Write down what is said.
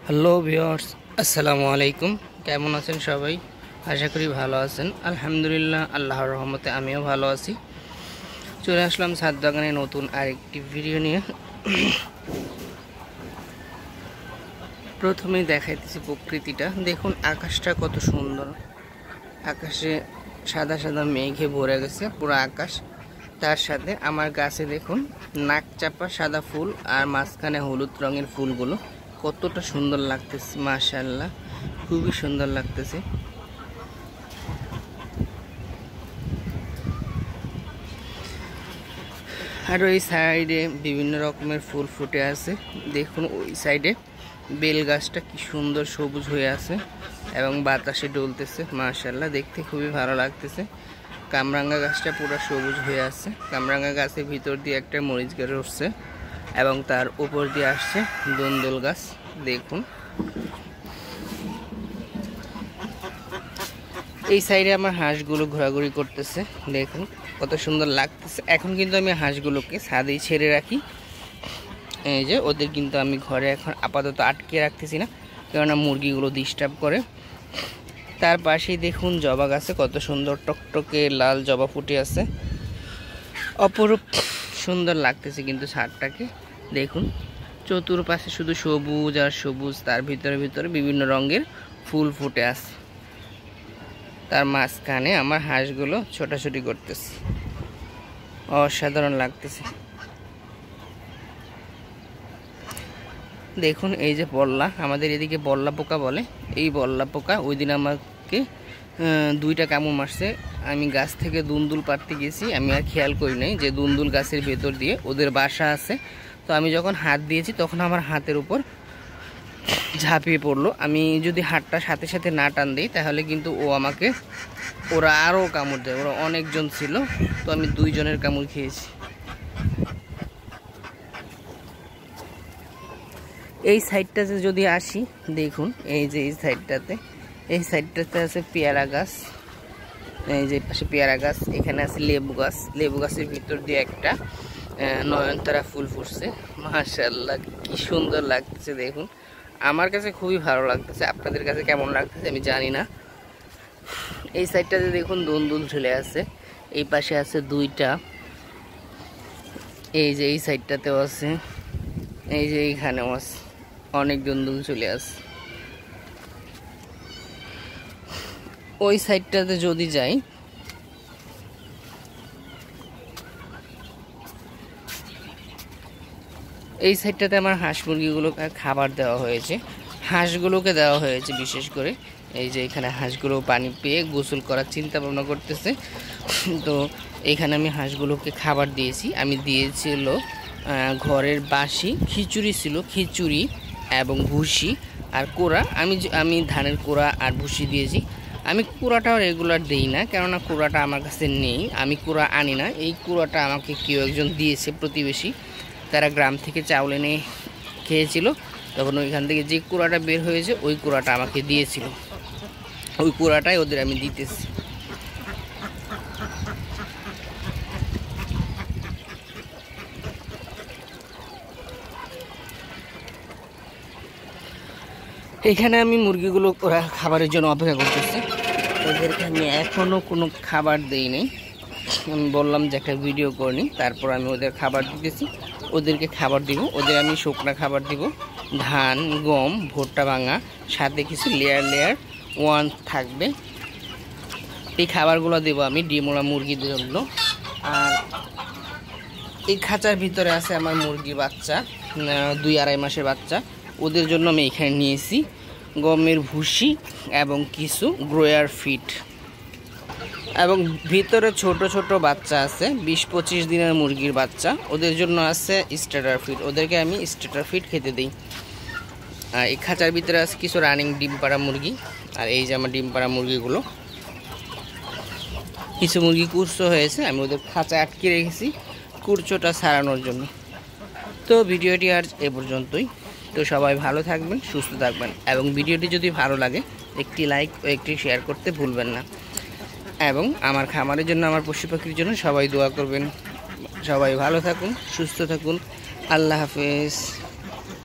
Hello viewers, আসসালামু আলাইকুম। কেমন আছেন সবাই? আশা করি ভালো আছেন। আলহামদুলিল্লাহ, আল্লাহর রহমতে আমিও ভালো আছি। চলে আসলাম ছাদ বাগানে নতুন আরেকটি ভিডিও নিয়ে। প্রথমেই দেখাইতেছি প্রকৃতিটা। দেখুন আকাশটা কত সুন্দর। আকাশে সাদা সাদা মেঘে ভরে গেছে পুরো আকাশ। তার সাথে আমার গাছে দেখুন নাক চাপা সাদা ফুল আর মাঝখানে হলুদ রঙের ফুলগুলো কতটা সুন্দর লাগতেছে। মাশাআল্লাহ, খুবই সুন্দর লাগতেছে। আর ওই সাইডে বিভিন্ন রকমের ফুল ফুটে আছে। দেখুন ওই সাইডে বেল গাছটা কি সুন্দর সবুজ হয়ে আছে এবং বাতাসে ডলতেছে। মাশাআল্লাহ, দেখতে খুবই ভালো লাগতেছে। কামরাঙ্গা গাছটা পুরো সবুজ হয়ে আছে। কামরাঙ্গা গাছের ভিতর দিয়ে একটা মরিচ গাছ উঠছে এবং তার উপর দিয়ে আসছে দন্দল গাছ। দেখুন এই সাইডে আমার হাঁসগুলো ঘোরাঘুরি করতেছে। দেখুন কত সুন্দর লাগতেছে। এখন কিন্তু আমি হাঁসগুলোকে ছাদেই ছেড়ে রাখি। এই যে ওদের কিন্তু আমি ঘরে এখন আপাতত আটকে রাখতেছি না, কেননা মুরগিগুলো ডিস্টার্ব করে। তার পাশেই দেখুন জবা গাছে কত সুন্দর টকটকে লাল জবা ফুটে আছে। অপরূপ সুন্দর লাগতেছে কিন্তু ছাদটাকে। দেখুন চতুর্পাশে শুধু সবুজ আর সবুজ, তার ভিতরে ভিতরে বিভিন্ন রঙের ফুল ফুটে আছে। তার মাঝখানে আমার হাঁসগুলো ছোটাছুটি করতেছে। অসাধারণ লাগতেছে। দেখুন এই যে বল্লা, আমাদের এদিকে বল্লা পোকা বলে। এই বল্লা পোকা ওই দিন আমাকে 2টা কামড় মারছে। আমি গাছ থেকে দুন্দুল পাড়তে গেছি, আমি আর খেয়াল করি নাই যে দুন্দুল গাছের ভেতর দিয়ে ওদের বাসা আছে। তো আমি যখন হাত দিয়েছি তখন আমার হাতের উপর ঝাঁপিয়ে পড়লো। আমি যদি হাতটা সাথে সাথে না টান দিই তাহলে কিন্তু ওরা আরও কামড় দেয়। ওরা অনেকজন ছিল, তো আমি 2 জনের কামড় খেয়েছি। এই সাইডটাতে যদি আসি, দেখুন এই যে এই সাইডটাতে আছে পেয়ারা গাছ। এই যে পাশে পেয়ারা গাছ, এখানে আছে লেবু গাছ। লেবু গাছের ভিতর দিয়ে একটা নয়নতারা ফুল ফুটছে। মাশাআল্লাহ, কি সুন্দর লাগতেছে। দেখুন আমার কাছে খুবই ভালো লাগতেছে। আপনাদের কাছে কেমন লাগতেছে আমি জানি না। এই সাইডটাতে দেখুন দুন্দুল ঝুলে আছে। এই পাশে আছে 2টা। এই যে এই সাইডটাতেও আছে। এই যে এইখানেও আছে, অনেক দুন্দুল চলে আসে। ওই সাইডটাতে যদি যাই, এই সাইডটাতে আমার হাঁস মুরগিগুলোকে খাবার দেওয়া হয়েছে। হাঁসগুলোকে দেওয়া হয়েছে বিশেষ করে। এই যে এখানে হাঁসগুলো পানি পেয়ে গোসল করার চিন্তা ভাবনা করতেছে। তো এখানে আমি হাঁসগুলোকে খাবার দিয়েছি। আমি দিয়েছিল ঘরের বাসি খিচুড়ি ছিল, খিচুড়ি এবং ভুসি আর কোড়া। আমি ধানের কোড়া আর ভুসি দিয়েছি। আমি কুড়াটাও রেগুলার দিই না, কেননা কুড়াটা আমার কাছে নেই। আমি কুড়া আনি না। এই কুড়াটা আমাকে কেউ একজন দিয়েছে, প্রতিবেশী। তারা গ্রাম থেকে চাউল এনে খেয়েছিল, তখন ওইখান থেকে যে কুড়াটা বের হয়েছে ওই কুড়াটা আমাকে দিয়েছিল। ওই কুড়াটাই ওদের আমি দিতেছি। এখানে আমি মুরগিগুলো ওরা খাবারের জন্য অপেক্ষা করতেছে। ওদেরকে আমি এখনও কোনো খাবার দেইনি। আমি বললাম যে একটা ভিডিও করিনি, তারপর আমি ওদের খাবার দিতেছি। ওদেরকে খাবার দিব। ওদের আমি শুকনা খাবার দিব, ধান, গম, ভুট্টা ভাঙা, সাথে কিছু লেয়ার ওয়ান থাকবে। এই খাবারগুলো দেবো আমি ডিমোলা মুরগিদের জন্য। আর এই খাঁচার ভিতরে আছে আমার মুরগির বাচ্চা, 2-2.5 মাসের বাচ্চা। ওদের জন্য আমি এখানে নিয়েছি গমের ভুসি এবং কিছু গ্রোয়ার ফিড, এবং ভিতরে ছোট ছোট বাচ্চা আছে 20-25 দিনের মুরগির বাচ্চা। ওদের জন্য আছে স্টার্টার ফিড। ওদেরকে আমি স্টার্টার ফিড খেতে দিই। আর এই খাঁচার ভিতরে আছে কিছু রানিং ডিম পাড়া মুরগি। আর এই যে আমার ডিম পাড়া মুরগিগুলো, কিছু মুরগি কুরচো হয়েছে, আমি ওদের খাঁচায় আটকে রেখেছি কুরচোটা ছাড়ানোর জন্য। তো ভিডিওটি আর এ পর্যন্তই। তো সবাই ভালো থাকবেন, সুস্থ থাকবেন, এবং ভিডিওটি যদি ভালো লাগে একটি লাইক ও একটি শেয়ার করতে ভুলবেন না। এবং আমার খামারের জন্য, আমার পশু পাখির জন্য সবাই দোয়া করবেন। সবাই ভালো থাকুন, সুস্থ থাকুন। আল্লাহ হাফেজ।